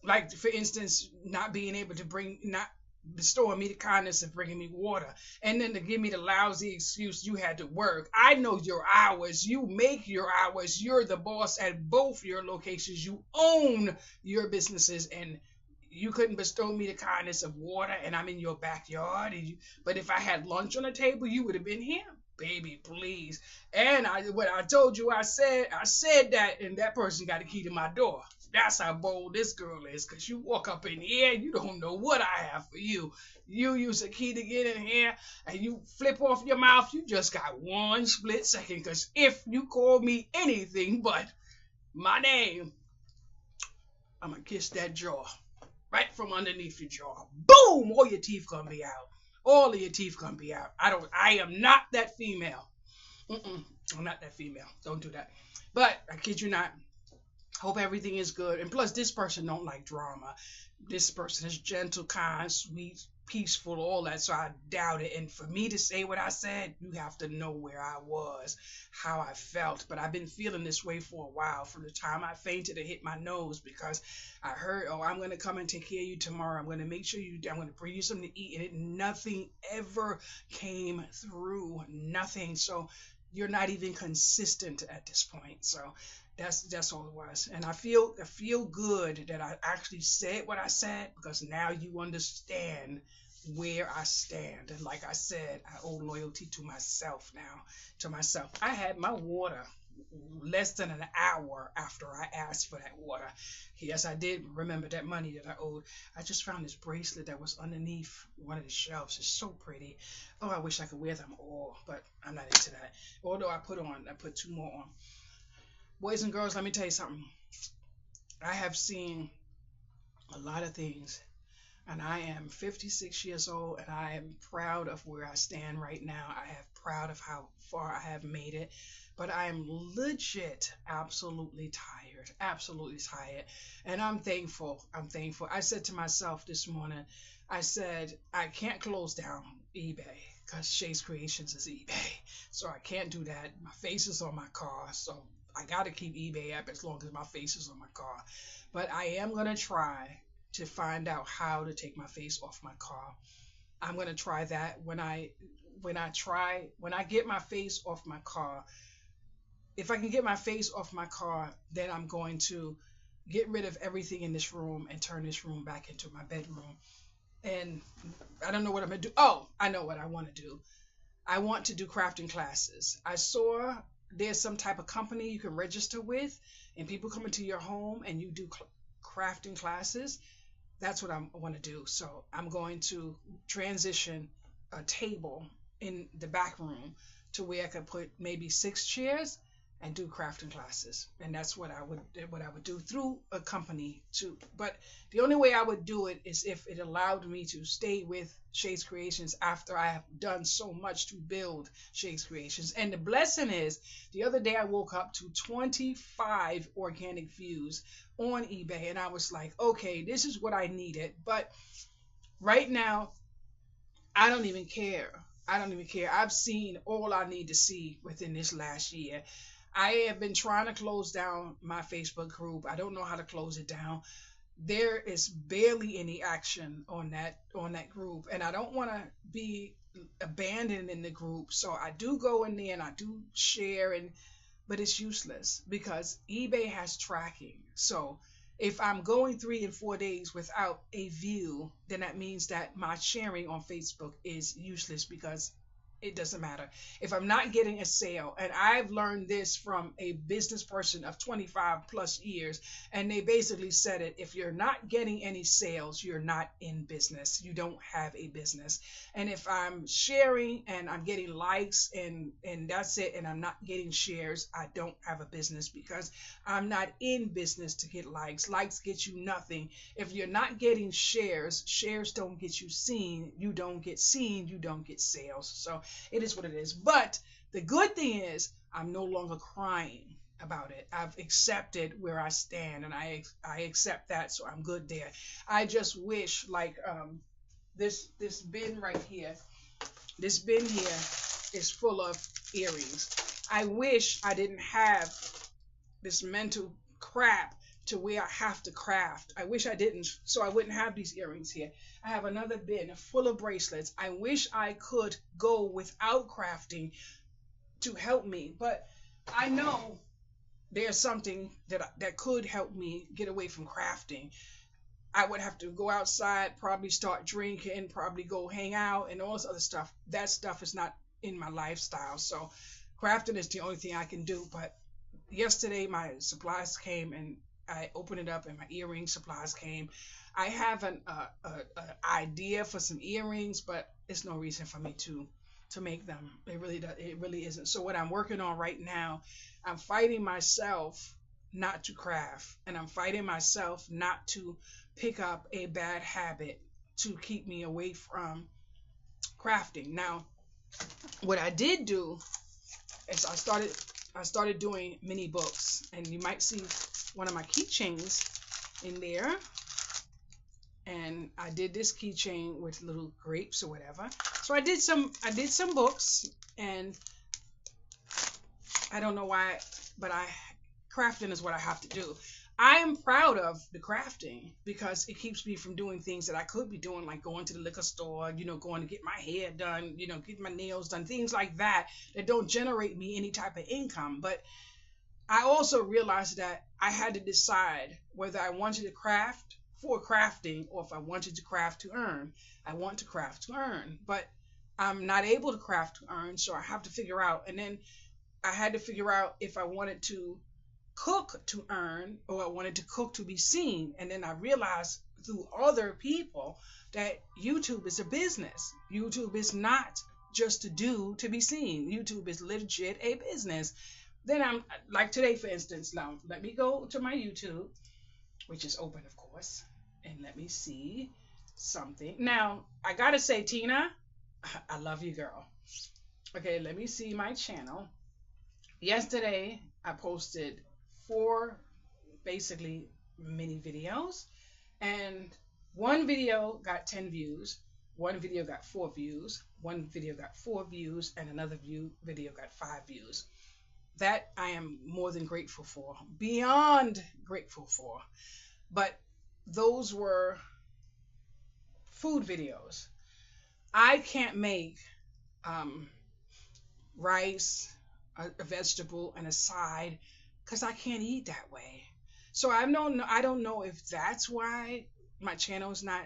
Speaker 1: Like, for instance, not being able to not bestowing me the kindness of bringing me water, and then to give me the lousy excuse you had to work. I know your hours. You make your hours. You're the boss at both your locations. You own your businesses, and you couldn't bestow me the kindness of water, and I'm in your backyard. But if I had lunch on the table, you would have been here. Baby, please. And what I told you, I said that, and that person got a key to my door. That's how bold this girl is, because you walk up in here, you don't know what I have for you. You use a key to get in here, and you flip off your mouth. You just got one split second, because if you call me anything but my name, I'm going to kiss that jaw right from underneath your jaw. Boom! All your teeth going to be out. All of your teeth going to be out. I am not that female. I'm not that female. Don't do that. But I kid you not. Hope everything is good. And plus, this person don't like drama. This person is gentle, kind, sweet, peaceful, all that. So I doubt it. And for me to say what I said, you have to know where I was, how I felt. But I've been feeling this way for a while, from the time I fainted and hit my nose, because I heard, oh, I'm going to come and take care of you tomorrow. I'm going to make sure I'm going to bring you something to eat. And nothing ever came through. Nothing. So you're not even consistent at this point. So that's all it was. And I feel good that I actually said what I said, because now you understand where I stand. And like I said, I owe loyalty to myself now. To myself. I had my water less than an hour after I asked for that water. Yes, I did remember that money that I owed. I just found this bracelet that was underneath one of the shelves. It's so pretty. Oh, I wish I could wear them all, but I'm not into that. Although I put 2 more on. Boys and girls, let me tell you something. I have seen a lot of things, and I am 56 years old, and I am proud of where I stand right now. I am proud of how far I have made it, but I am legit absolutely tired, and I'm thankful. I said to myself this morning, I said, I can't close down eBay, because Shay's Creations is eBay, so I can't do that. My face is on my car, so I got to keep eBay up as long as my face is on my car. But I am going to try to find out how to take my face off my car. I'm gonna try that when I get my face off my car. If I can get my face off my car, then I'm going to get rid of everything in this room and turn this room back into my bedroom. And I don't know what I'm gonna do. Oh, I know what I want to do. I want to do crafting classes. I saw there's some type of company you can register with, and people come into your home and you do crafting classes. That's what I want to do. So I'm going to transition a table in the back room to where I could put maybe 6 chairs and do crafting classes. And that's what I would do through a company too. But the only way I would do it is if it allowed me to stay with Shades Creations after I have done so much to build Shades Creations. And the blessing is, the other day I woke up to 25 organic views on eBay, and I was like, okay, this is what I needed. But right now, I don't even care. I don't even care. I've seen all I need to see within this last year. I have been trying to close down my Facebook group. I don't know how to close it down. There is barely any action on that group, and I don't want to be abandoned in the group. So I do go in there and I do share, but it's useless because eBay has tracking. So if I'm going 3 and 4 days without a view, then that means that my sharing on Facebook is useless because it doesn't matter. If I'm not getting a sale, and I've learned this from a business person of 25 plus years, and they basically said it, if you're not getting any sales, you're not in business. You don't have a business. And if I'm sharing and I'm getting likes and that's it, and I'm not getting shares, I don't have a business because I'm not in business to get likes. Likes get you nothing. If you're not getting shares, shares don't get you seen. You don't get seen, you don't get sales. So it is what it is. But the good thing is I'm no longer crying about it. I've accepted where I stand, and I accept that, so I'm good there. I just wish, like, this bin right here, this bin here is full of earrings. I wish I didn't have this mental crap to where I have to craft. I wish I didn't, so I wouldn't have these earrings here. I have another bin full of bracelets. I wish I could go without crafting to help me, but I know there's something that could help me get away from crafting. I would have to go outside, probably start drinking, probably go hang out and all this other stuff. That stuff is not in my lifestyle. So crafting is the only thing I can do. But yesterday my supplies came and I opened it up and my earring supplies came. I have an idea for some earrings, but it's no reason for me to make them. It really isn't. So what I'm working on right now, I'm fighting myself not to craft, and I'm fighting myself not to pick up a bad habit to keep me away from crafting. Now, what I did do is I started doing mini books, and you might see one of my keychains in there. And I did this keychain with little grapes or whatever. So I did some books, and I don't know why, but crafting is what I have to do. I am proud of the crafting because it keeps me from doing things that I could be doing, like going to the liquor store, going to get my hair done, get my nails done, things like that don't generate me any type of income. But I also realized that I had to decide whether I wanted to craft for crafting or if I wanted to craft to earn. I want to craft to earn, but I'm not able to craft to earn, so I have to figure out. And then I had to figure out if I wanted to cook to earn or I wanted to cook to be seen. And then I realized through other people that YouTube is a business. YouTube is not just to do to be seen. YouTube is legit a business. Then I'm like today, for instance. Now let me go to my YouTube, which is open, of course, and let me see something. Now I gotta say, Tina, I love you, girl. Okay, let me see my channel. Yesterday I posted 4 basically mini videos, and one video got 10 views, one video got 4 views, one video got 4 views, and another video got 5 views. That I am more than grateful for, beyond grateful for. But those were food videos. I can't make um, rice, a vegetable, and a side because I can't eat that way. So I don't know if that's why my channel is not.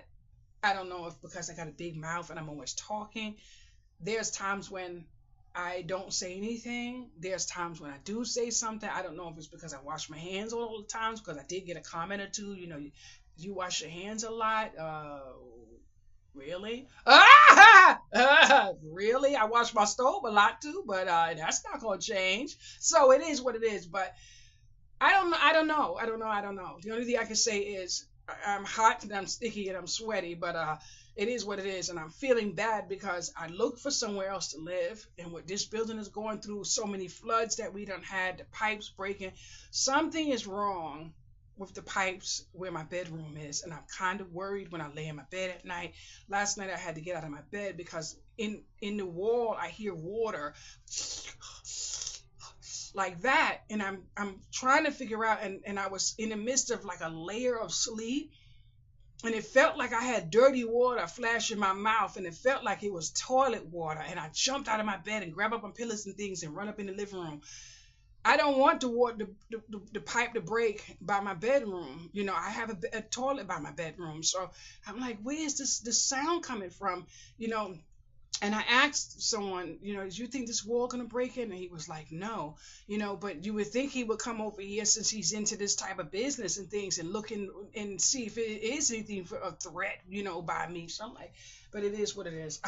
Speaker 1: I don't know if because I got a big mouth and I'm always talking. There's times when I don't say anything. There's times when I do say something. I don't know if it's because I wash my hands all the times, because I did get a comment or two. You wash your hands a lot. Really? Really? I wash my stove a lot too, but that's not gonna change. So it is what it is. But I don't know. I don't know. I don't know. I don't know. The only thing I can say is I'm hot and I'm sticky and I'm sweaty, but it is what it is, and I'm feeling bad because I look for somewhere else to live, and what this building is going through, so many floods that we done had, the pipes breaking, something is wrong with the pipes where my bedroom is, and I'm kind of worried when I lay in my bed at night. Last night I had to get out of my bed because in the wall I hear water like that, and I'm trying to figure out, and I was in the midst of like a layer of sleep, and it felt like I had dirty water flash in my mouth, and it felt like it was toilet water, and I jumped out of my bed and grabbed up my pillows and things and run up in the living room. I don't want the water, the pipe to break by my bedroom. I have a toilet by my bedroom, so I'm like, where is this sound coming from? You know, and I asked someone, did you think this wall gonna break in? And he was like, no, but you would think he would come over here since he's into this type of business and things and looking and see if it is anything for a threat, by me. So I'm like, but it is what it is.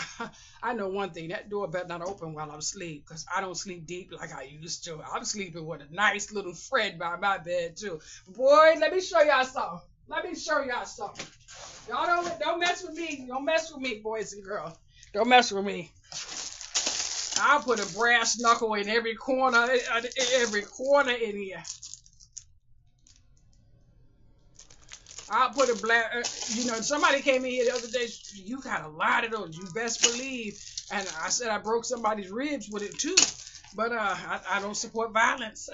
Speaker 1: I know one thing, that door better not open while I'm asleep, because I don't sleep deep like I used to. I'm sleeping with a nice little friend by my bed too. Boy, let me show y'all something. Let me show y'all something. Y'all don't mess with me. Don't mess with me, boys and girls. Don't mess with me. I'll put a brass knuckle in every corner in here. I'll put a black, somebody came in here the other day, you got a lot of those, you best believe. And I said I broke somebody's ribs with it too. But I don't support violence.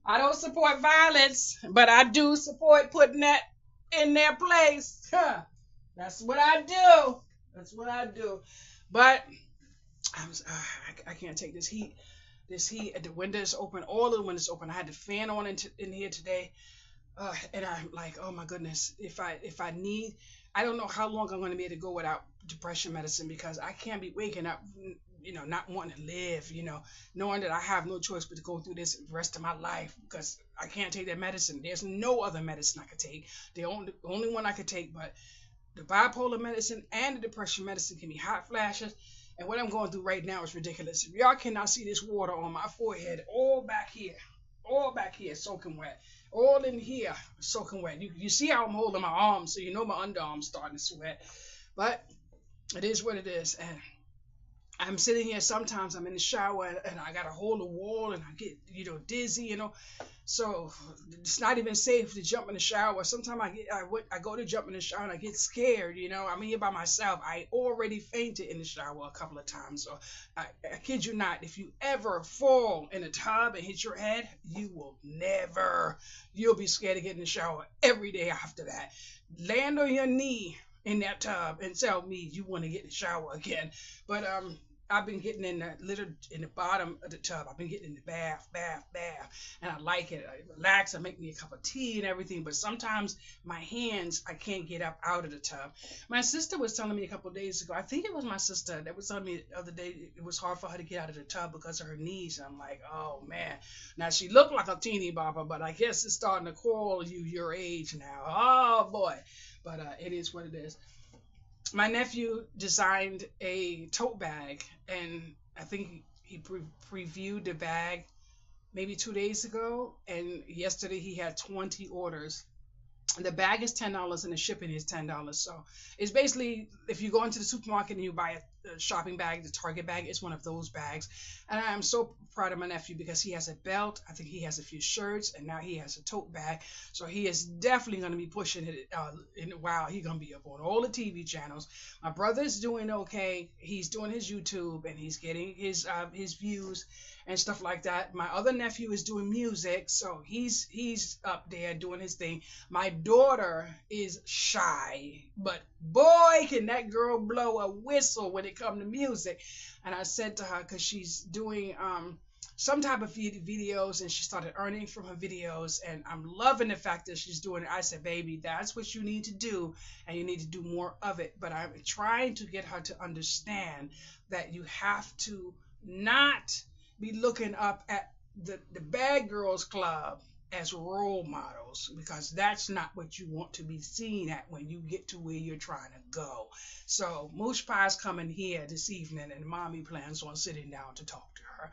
Speaker 1: I don't support violence, but I do support putting that in their place. That's what I do. That's what I do. But I can't take this heat. This heat. The windows open. All of the windows open. I had the fan on in here today, and I'm like, oh my goodness. If I need, I don't know how long I'm going to be able to go without depression medicine, because I can't be waking up, not wanting to live, knowing that I have no choice but to go through this the rest of my life, because I can't take that medicine. There's no other medicine I could take. The only one I could take, but the bipolar medicine and the depression medicine can be hot flashes. And what I'm going through right now is ridiculous. If y'all cannot see this water on my forehead, all back here, soaking wet. All in here, soaking wet. You see how I'm holding my arms, so you know my underarm's starting to sweat. But it is what it is. And I'm sitting here, sometimes I'm in the shower and I got to hold the wall and I get, dizzy, So it's not even safe to jump in the shower. Sometimes I go to jump in the shower and I get scared, I'm here by myself. I already fainted in the shower a couple of times. So I kid you not, if you ever fall in a tub and hit your head, you'll be scared to get in the shower every day after that. Land on your knee in that tub and tell me you want to get in the shower again. But I've been getting in the bottom of the tub. I've been getting in the bath, and I like it. I relax. I make me a cup of tea and everything. But sometimes my hands, I can't get up out of the tub. My sister was telling me a couple of days ago. I think it was my sister that was telling me the other day it was hard for her to get out of the tub because of her knees. And I'm like, oh man. Now she looked like a teeny bopper, but I guess it's starting to call you your age now. Oh boy. But it is what it is. My nephew designed a tote bag, and I think he previewed the bag maybe 2 days ago, and yesterday he had 20 orders. The bag is $10 and the shipping is $10. So it's basically, if you go into the supermarket and you buy shopping bag, the Target bag. It's one of those bags. And I am so proud of my nephew because he has a belt. I think he has a few shirts, and now he has a tote bag. So he is definitely going to be pushing it. Wow, he's going to be up on all the TV channels. My brother's doing okay. He's doing his YouTube, and he's getting his views and stuff like that. My other nephew is doing music, so he's up there doing his thing. My daughter is shy, but boy, can that girl blow a whistle when it comes to music. And I said to her, because she's doing some type of videos, and she started earning from her videos, and I'm loving the fact that she's doing it. I said, baby, that's what you need to do, and you need to do more of it. But I'm trying to get her to understand that you have to not be looking up at the bad girls club as role models, because that's not what you want to be seen at when you get to where you're trying to go. So Moosh Pie's coming here this evening, and mommy plans on sitting down to talk to her,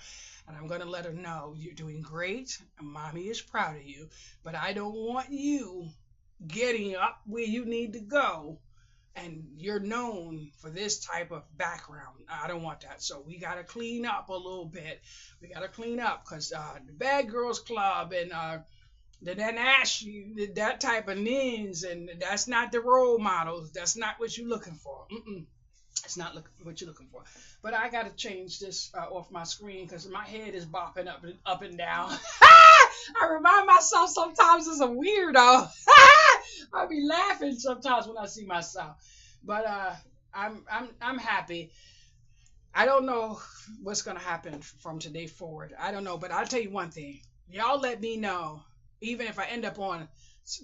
Speaker 1: and I'm going to let her know you're doing great and mommy is proud of you, but I don't want you getting up where you need to go and you're known for this type of background. I don't want that. So we got to clean up a little bit. We got to clean up, because the Bad Girls Club and the Nash, that type of names, and that's not the role models. That's not what you're looking for. It's not what you're looking for. But I got to change this off my screen because my head is bopping up and down. I remind myself sometimes as a weirdo. I be laughing sometimes when I see myself. But I'm happy. I don't know what's gonna happen from today forward. I don't know, but I'll tell you one thing. Y'all let me know, even if I end up on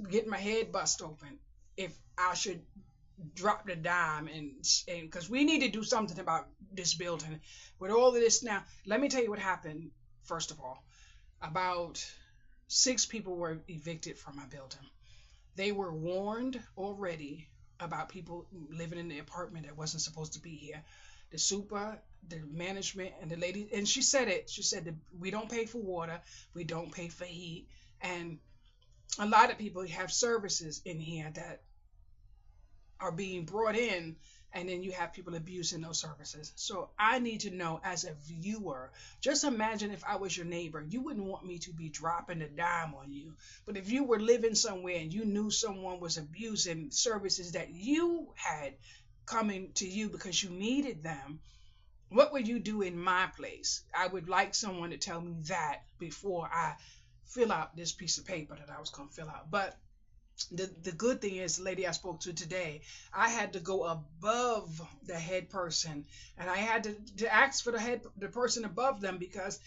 Speaker 1: getting my head bust open, if I should drop the dime, and because we need to do something about this building with all of this now. Let me tell you what happened. First of all, about 6 people were evicted from my building. They were warned already about people living in the apartment that wasn't supposed to be here. The super, the management, and the lady, and she said it. She said that we don't pay for water, we don't pay for heat, and a lot of people have services in here that are being brought in, and then you have people abusing those services. So I need to know, as a viewer, just imagine if I was your neighbor, you wouldn't want me to be dropping a dime on you. But if you were living somewhere and you knew someone was abusing services that you had coming to you because you needed them, what would you do in my place? I would like someone to tell me that before I fill out this piece of paper that I was going to fill out. But the good thing is, the lady I spoke to today, I had to go above the head person, and I had to ask for the person above them, because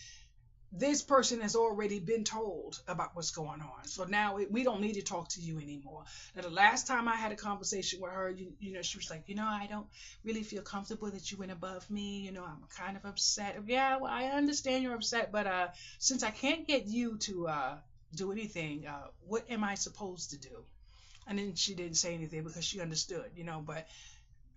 Speaker 1: this person has already been told about what's going on. So now we don't need to talk to you anymore. Now, the last time I had a conversation with her, you know, she was like, I don't really feel comfortable that you went above me. I'm kind of upset. Yeah, well, I understand you're upset, but since I can't get you to do anything, what am I supposed to do? And then she didn't say anything because she understood, but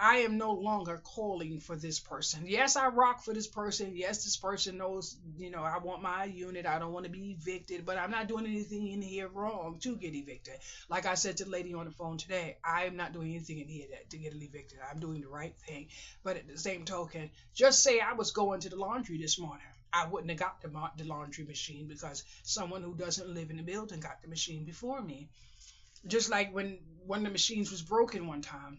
Speaker 1: I am no longer calling for this person. Yes, I rock for this person. Yes, this person knows, I want my unit. I don't want to be evicted, but I'm not doing anything in here wrong to get evicted. Like I said to the lady on the phone today, I am not doing anything in here to get evicted. I'm doing the right thing. But at the same token, just say I was going to the laundry this morning. I wouldn't have got the laundry machine because someone who doesn't live in the building got the machine before me. Just like when one of the machines was broken one time,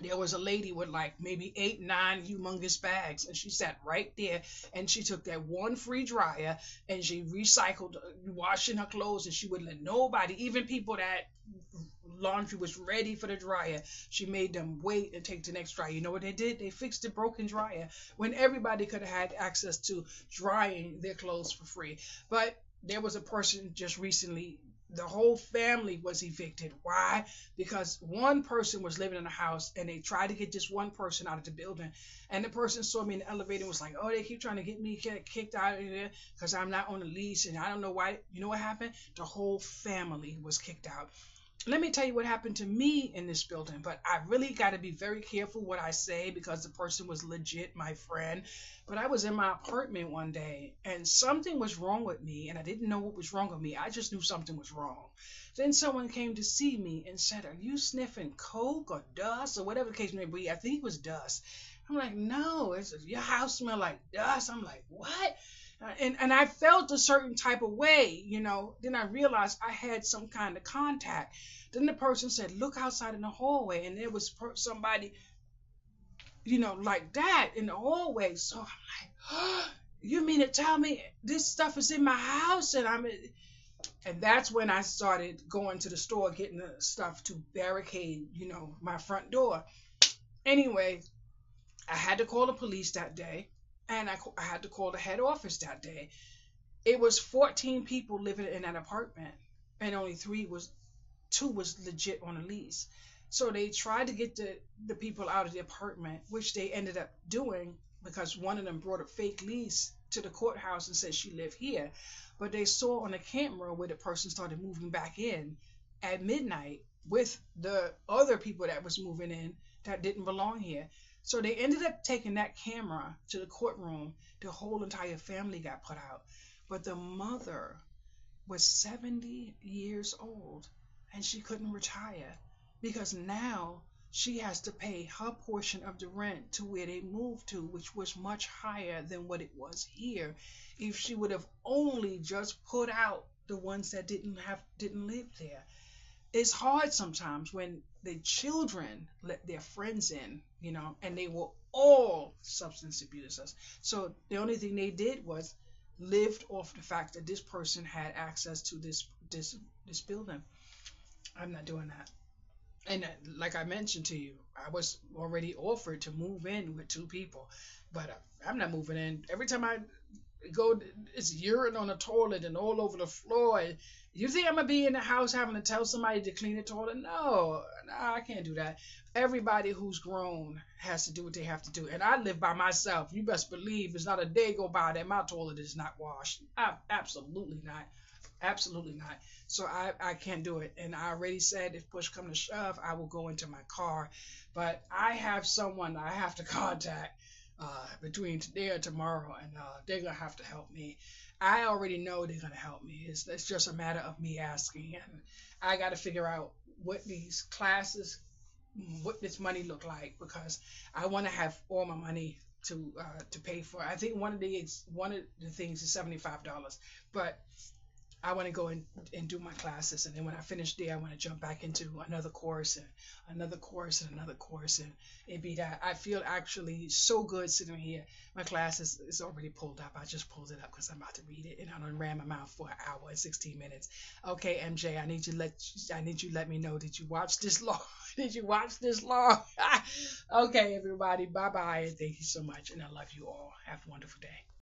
Speaker 1: there was a lady with like maybe 8, 9 humongous bags, and she sat right there, and she took that one free dryer and she recycled washing her clothes, and she wouldn't let nobody, even people that laundry was ready for the dryer, she made them wait and take the next dryer. You know what they did? They fixed the broken dryer when everybody could have had access to drying their clothes for free. But there was a person just recently, the whole family was evicted. Why? Because one person was living in a house, and they tried to get this one person out of the building, and the person saw me in the elevator and was like, they keep trying to get me kicked out of there because I'm not on a lease, and I don't know why. You know what happened? The whole family was kicked out. Let me tell you what happened to me in this building, but I really got to be very careful what I say because the person was legit my friend. But I was in my apartment one day, and something was wrong with me, and I didn't know what was wrong with me. I just knew something was wrong. Then someone came to see me and said, "Are you sniffing coke or dust?" or whatever the case may be. I think it was dust. I'm like, no, it's your house smell like dust. I'm like, what? And I felt a certain type of way, you know. Then I realized I had some kind of contact. Then the person said, look outside in the hallway, and there was somebody, you know, like that in the hallway. So I'm like, oh, you mean to tell me this stuff is in my house? And that's when I started going to the store, getting the stuff to barricade, you know, my front door. Anyway, I had to call the police that day, and I had to call the head office that day. It was 14 people living in that apartment, and only two was legit on a lease. So they tried to get the people out of the apartment, which they ended up doing because one of them brought a fake lease to the courthouse and said she lived here. But they saw on the camera where the person started moving back in at midnight with the other people that was moving in that didn't belong here. So they ended up taking that camera to the courtroom. The whole entire family got put out. But the mother was 70 years old and she couldn't retire because now she has to pay her portion of the rent to where they moved to, which was much higher than what it was here. If she would have only just put out the ones that didn't live there. It's hard sometimes when the children let their friends in, you know, and they were all substance abusers. So the only thing they did was lived off the fact that this person had access to this building. I'm not doing that. And like I mentioned to you, I was already offered to move in with two people, but I'm not moving in. Every time I go, it's urine on the toilet and all over the floor. You think I'm gonna be in the house having to tell somebody to clean the toilet? No, I can't do that. Everybody who's grown has to do what they have to do, and I live by myself. You best believe there's not a day go by that my toilet is not washed. Absolutely not. Absolutely not. So I can't do it. And I already said if push come to shove, I will go into my car. But I have someone I have to contact between today and tomorrow, and they're going to have to help me. I already know they're going to help me. It's just a matter of me asking. And I got to figure out what these classes, what this money look like, because I want to have all my money to pay for. I think one of the things is $75, but I want to go and do my classes, and then when I finish there, I want to jump back into another course and another course and another course, and it be that. I feel actually so good sitting here. My class is already pulled up. I just pulled it up because I'm about to read it, and I done ran my mouth for an hour and 16 minutes. Okay, MJ, I need you to let me know. Did you watch this long? Did you watch this long? Okay, everybody, bye bye, and thank you so much, and I love you all. Have a wonderful day.